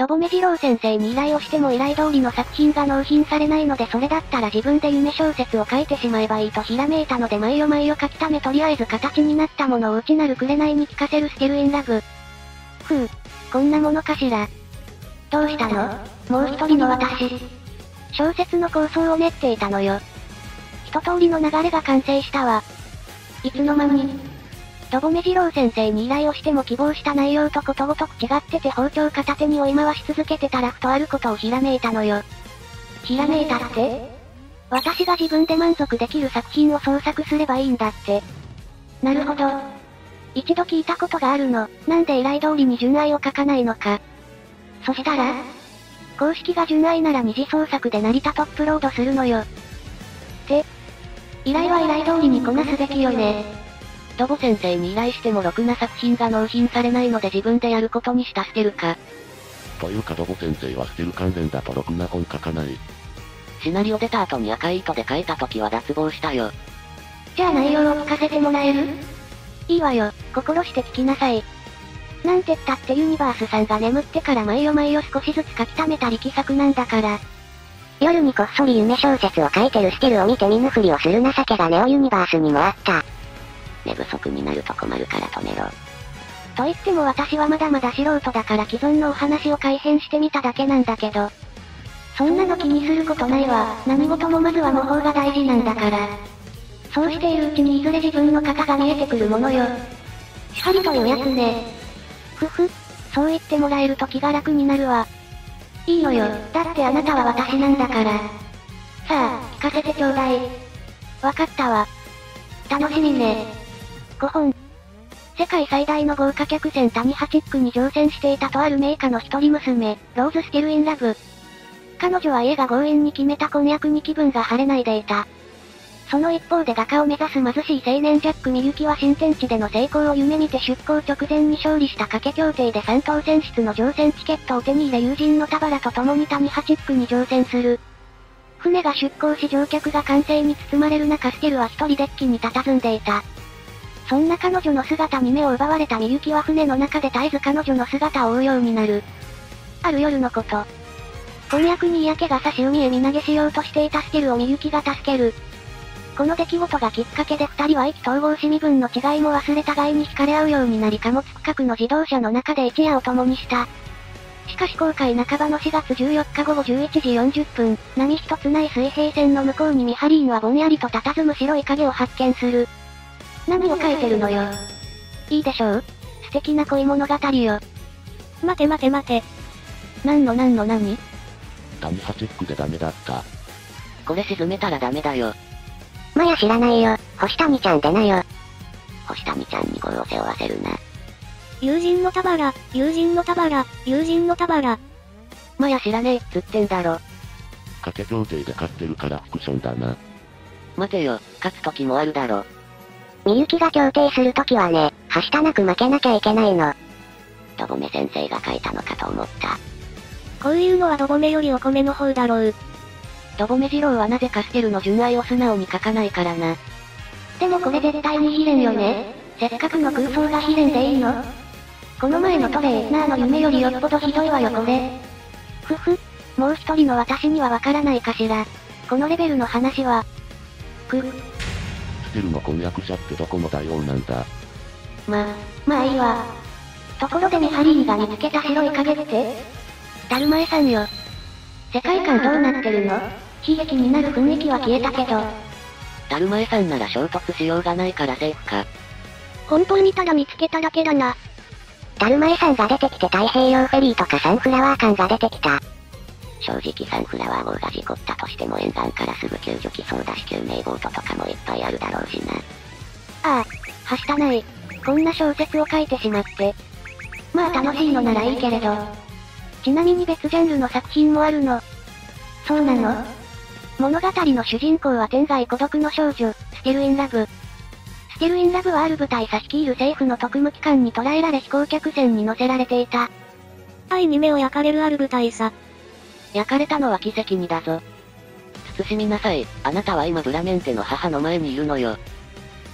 ドボメ二郎先生に依頼をしても依頼通りの作品が納品されないのでそれだったら自分で夢小説を書いてしまえばいいとひらめいたので毎夜書き溜めとりあえず形になったものを内なる紅に聞かせるステルインラブ。こんなものかしら。どうしたの？もう一人の私。小説の構想を練っていたのよ。一通りの流れが完成したわ。いつの間に。ドボメ二郎先生に依頼をしても希望した内容とことごとく違ってて包丁片手に追い回し続けてたらふとあることをひらめいたのよ。ひらめいたって？私が自分で満足できる作品を創作すればいいんだって。なるほど。一度聞いたことがあるの。なんで依頼通りに純愛を書かないのか。そしたら公式が純愛なら二次創作で成田トップロードするのよ。依頼は依頼通りにこなすべきよね。ドボ先生に依頼してもろくな作品が納品されないので自分でやることにした捨てるか。というかドボ先生は捨てる関連だとろくな本書かない。シナリオ出た後に赤い糸で書いた時は脱帽したよ。じゃあ内容を聞かせてもらえる？いいわよ、心して聞きなさい。なんてったってユニバースさんが眠ってから毎夜少しずつ書き溜めた力作なんだから。夜にこっそり夢小説を書いてるステルを見て見ぬふりをする情けがネオユニバースにもあった。寝不足になると困るから止めろ。と言っても私はまだまだ素人だから既存のお話を改変してみただけなんだけど。そんなの気にすることないわ。何事もまずは模倣が大事なんだから。そうしているうちにいずれ自分の型が見えてくるものよ。しはりというやつね。そう言ってもらえると気が楽になるわ。いいのよ、だってあなたは私なんだから。さあ、聞かせてちょうだい。わかったわ。楽しみね。5本。世界最大の豪華客船タニハチックに乗船していたとある名家の一人娘、ローズ・ステルインラブ。彼女は家が強引に決めた婚約に気分が晴れないでいた。その一方で画家を目指す貧しい青年ジャック・ミユキは新天地での成功を夢見て出港直前に勝利した賭け協定で3等船室の乗船チケットを手に入れ友人の田原と共にタニハチックに乗船する。船が出港し乗客が歓声に包まれる中ステルは一人デッキに佇んでいた。そんな彼女の姿に目を奪われたミユキは船の中で絶えず彼女の姿を追うようになる。ある夜のこと。婚約に嫌気がさし海へ身投げしようとしていたステルをミユキが助ける。この出来事がきっかけで二人は意気投合し身分の違いも忘れ互いに惹かれ合うようになり貨物区画の自動車の中で一夜を共にした。しかし航海半ばの4月14日午後11時40分、波一つない水平線の向こうにミハリーンはぼんやりと佇む白い影を発見する。何を書いてるのよ。いいでしょう？素敵な恋物語よ。待て。何？タニハチックでダメだった。これ沈めたらダメだよ。まや知らないよ。星谷ちゃんでなよ。星谷ちゃんに声を背負わせるな。友人の田原。まや知らねえっつってんだろ。賭け協定で勝ってるからフィクションだな。待てよ、勝つ時もあるだろ。みゆきが協定するときはね、はしたなく負けなきゃいけないの。ドボメ先生が書いたのかと思った。こういうのはドボメよりお米の方だろう。ドボメ二郎はなぜかステルの純愛を素直に書かないからな。でもこれ絶対に悲恋よね。せっかくの空想が悲恋でいいの？この前のトレーナーの夢よりよっぽどひどいわよこれ。もう一人の私にはわからないかしら。このレベルの話は。ステルの婚約者ってどこの大王なんだ。まあいいわ。ところでミハリーが見つけた白い影って？ダルマエさんよ。世界観どうなってるの？悲劇になる雰囲気は消えたけど。ダルマエさんなら衝突しようがないからセーフか。本当にただ見つけただけだな。ダルマエさんが出てきて太平洋フェリーとかサンフラワー感が出てきた。正直サンフラワー号が事故ったとしても沿岸からすぐ救助機操だし救命ボートとかもいっぱいあるだろうしな。はしたない。こんな小説を書いてしまって。まあ楽しいのならいいけれど。ちなみに別ジャンルの作品もあるの。そうなの？物語の主人公は天涯孤独の少女、ステルインラブ。ステルインラブはある部隊差率いる政府の特務機関に捕らえられ飛行客船に乗せられていた。愛に目を焼かれるある部隊さ。焼かれたのは奇跡にだぞ。慎みなさい。あなたは今ブラメンテの母の前にいるのよ。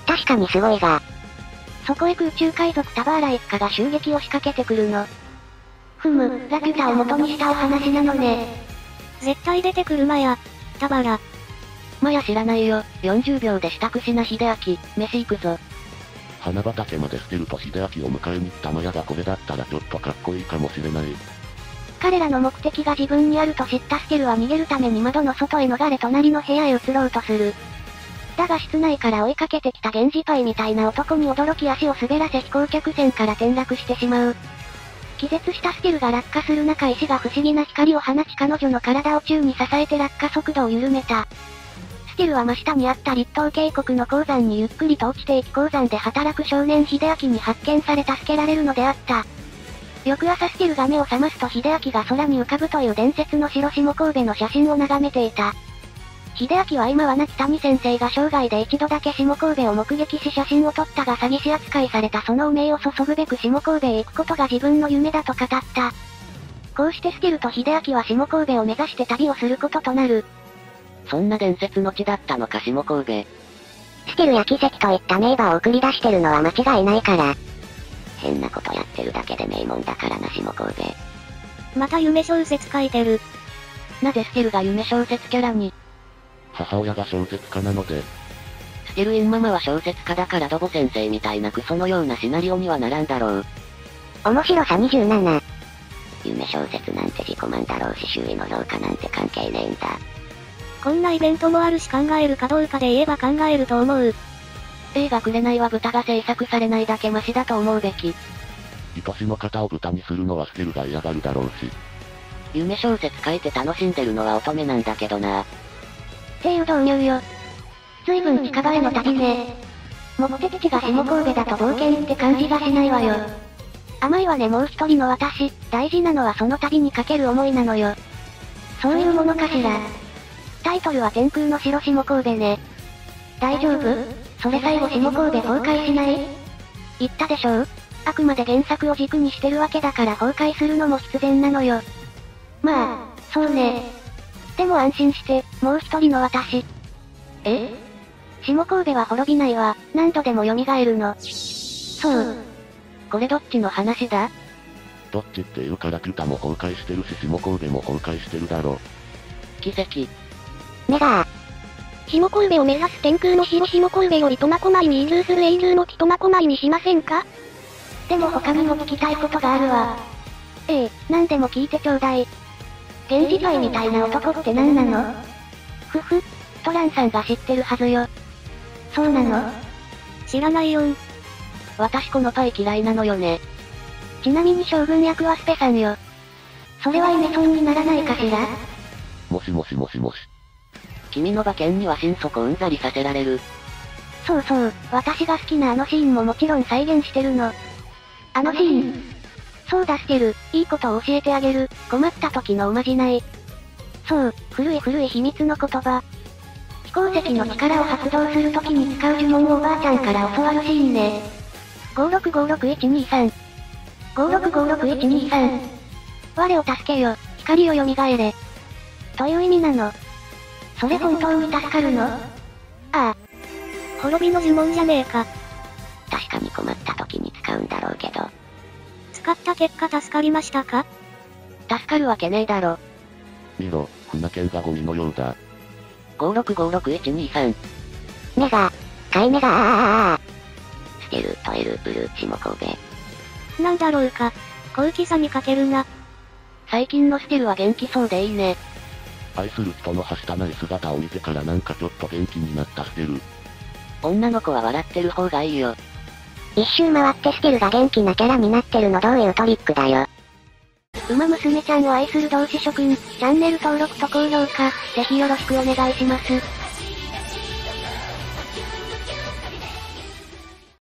確かにすごいが。そこへ空中海賊タバーラ一家が襲撃を仕掛けてくるの。ラピュタを元にしたお話なのね。絶対出てくるまや。たばら。まや知らないよ。40秒で支度しな秀明、飯行くぞ。花畑まで捨てると秀明を迎えに来たマヤがこれだったらちょっとかっこいいかもしれない。彼らの目的が自分にあると知ったステルは逃げるために窓の外へ逃れ隣の部屋へ移ろうとする。だが室内から追いかけてきた源氏パイみたいな男に驚き足を滑らせ飛行客船から転落してしまう。気絶したステルが落下する中石が不思議な光を放ち彼女の体を宙に支えて落下速度を緩めた。ステルは真下にあった立東渓谷の鉱山にゆっくりと落ちていき鉱山で働く少年秀明に発見され助けられるのであった。翌朝ステルが目を覚ますと秀明が空に浮かぶという伝説の城下神戸の写真を眺めていた。秀明は今は亡き谷先生が生涯で一度だけ下神戸を目撃し写真を撮ったが詐欺師扱いされたその汚名を注ぐべく下神戸へ行くことが自分の夢だと語った。こうしてステルと秀明は下神戸を目指して旅をすることとなる。そんな伝説の地だったのか下神戸。ステルや奇跡といった名馬を送り出してるのは間違いないから。変なことやってるだけで名門だからな下神戸。また夢小説書いてる。なぜステルが夢小説キャラに？母親が小説家なので。ステルインママは小説家だからドボ先生みたいなクソのようなシナリオにはならんだろう。面白さ27。夢小説なんて自己満だろうし周囲の評価なんて関係ねえんだ。こんなイベントもあるし考えるかどうかで言えば考えると思う。映画紅は豚が制作されないだけマシだと思うべき。愛しの方を豚にするのはステルが嫌がるだろうし。夢小説書いて楽しんでるのは乙女なんだけどな。っていう導入よ。随分近場への旅ね。目的地が下神戸だと冒険って感じがしないわよ。甘いわねもう一人の私、大事なのはその旅にかける思いなのよ。そういうものかしら。タイトルは天空の城下神戸ね。大丈夫？それ最後下神戸崩壊しない？言ったでしょう？あくまで原作を軸にしてるわけだから崩壊するのも必然なのよ。まあ、そうね。でも安心して、もう一人の私。え？下神戸は滅びないわ、何度でも蘇るの。そう。これどっちの話だ？どっちっていうからピュタも崩壊してるし下神戸も崩壊してるだろ。奇跡。メガー。下神戸を目指す天空の城下神戸より苫小牧に移住する永住の木苫小牧にしませんか？でも他にも聞きたいことがあるわ。何でも聞いてちょうだい。源氏パイみたいな男って何なの？ふふ、トランさんが知ってるはずよ。そうなの？知らないよん。私このパイ嫌いなのよね。ちなみに将軍役はスペさんよ。それはイメソンにならないかしら？もしもしもしもし。君の馬券には心底うんざりさせられる。そうそう、私が好きなあのシーンももちろん再現してるの。あのシーン。そうだステル、いいことを教えてあげる、困った時のおまじない。そう、古い秘密の言葉。飛行石の力を発動する時に使う呪文をおばあちゃんから教わるシーンね。5656123。5656123。我を助けよ、光を蘇れ。という意味なの。それ本当に助かるの？ああ。滅びの呪文じゃねえか。確かに困った時に使うんだろうけど。使った結果助かりましたか？助かるわけねえだろ。見ろ、船券がゴミのようだ。5656123。メガ、買いメガー。ステル、トエル、ブルー、下神戸。なんだろうか。高貴さに欠けるな。最近のステルは元気そうでいいね。愛する人のはしたない姿を見てからなんかちょっと元気になったステル。女の子は笑ってる方がいいよ。一周回ってステルが元気なキャラになってるのどういうトリックだよ。馬娘ちゃんを愛する同志諸君、チャンネル登録と高評価、ぜひよろしくお願いします。